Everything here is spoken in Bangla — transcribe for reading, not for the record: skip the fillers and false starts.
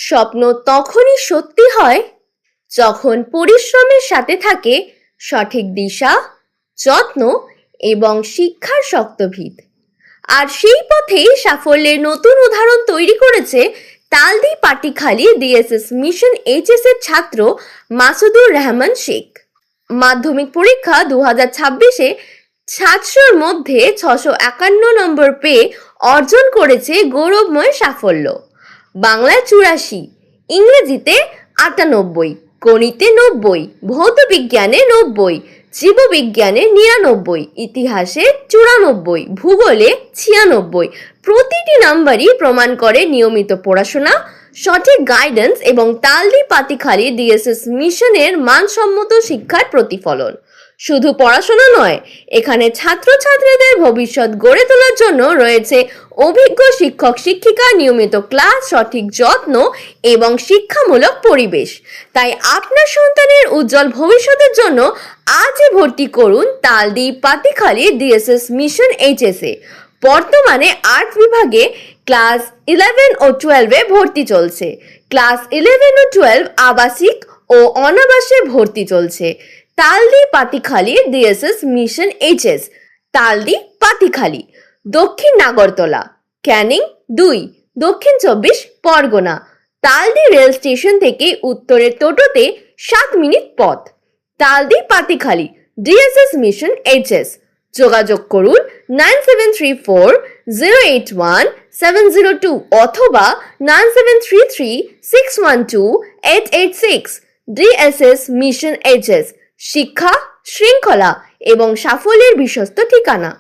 স্বপ্ন তখনই সত্যি হয় যখন পরিশ্রমের সাথে থাকে সঠিক দিশা, যত্ন এবং শিক্ষার শক্ত ভিত। আর সেই পথেই সাফল্যের নতুন উদাহরণ তৈরি করেছে তালদি পাটিখালি ডিএসএস মিশন এইচএস এর ছাত্র মাসুদুর রহমান শেখ। মাধ্যমিক পরীক্ষা 2026-এ 700-র মধ্যে 651 নম্বর পেয়ে অর্জন করেছে গৌরবময় সাফল্য। বাংলায় 84, ইংরেজিতে 98, গণিতে 90, ভৌতবিজ্ঞানে 90, জীববিজ্ঞানে 99, ইতিহাসে 94, ভূগোলে 96। প্রতিটি নাম্বারই প্রমাণ করে নিয়মিত পড়াশোনা, সঠিক গাইডেন্স এবং তালদি পাতিখালি ডিএসএস মিশনের মানসম্মত শিক্ষার প্রতিফলন। শুধু পড়াশোনা নয়, এখানে ছাত্রছাত্রীদের ভবিষ্যৎ গড়ে তোলার জন্য রয়েছে অভিজ্ঞ শিক্ষক শিক্ষিকা, নিয়মিত ক্লাস, সঠিক যত্ন এবং শিক্ষামূলক পরিবেশ। তাই আপনার সন্তানের উজ্জ্বল ভবিষ্যতের জন্য আজই ভর্তি করুন তালদি পাতিখালি ডিএসএস মিশন এইচএস-এ। বর্তমানে আর্টস বিভাগে ক্লাস 11 ও 12-এ ভর্তি চলছে। ক্লাস 11 ও 12 আবাসিক ও অনাবাসে ভর্তি চলছে। Taldi Patikhali DSS mission HS, Taldi Patikhali, দক্ষিণ নাগরতলা, ক্যানিং 2, দক্ষিণ 24 পরগনা। তালদি রেল স্টেশন থেকে উত্তরের টোটোতে 7 মিনিট পথ। Taldi Patikhali DSS mission HS. যোগাযোগ করুন 9734081702 অথবা 9733612886। ডিএসএস মিশন এইচএস, শিক্ষা, শৃঙ্খলা এবং সাফল্যের বিশ্বস্ত ঠিকানা।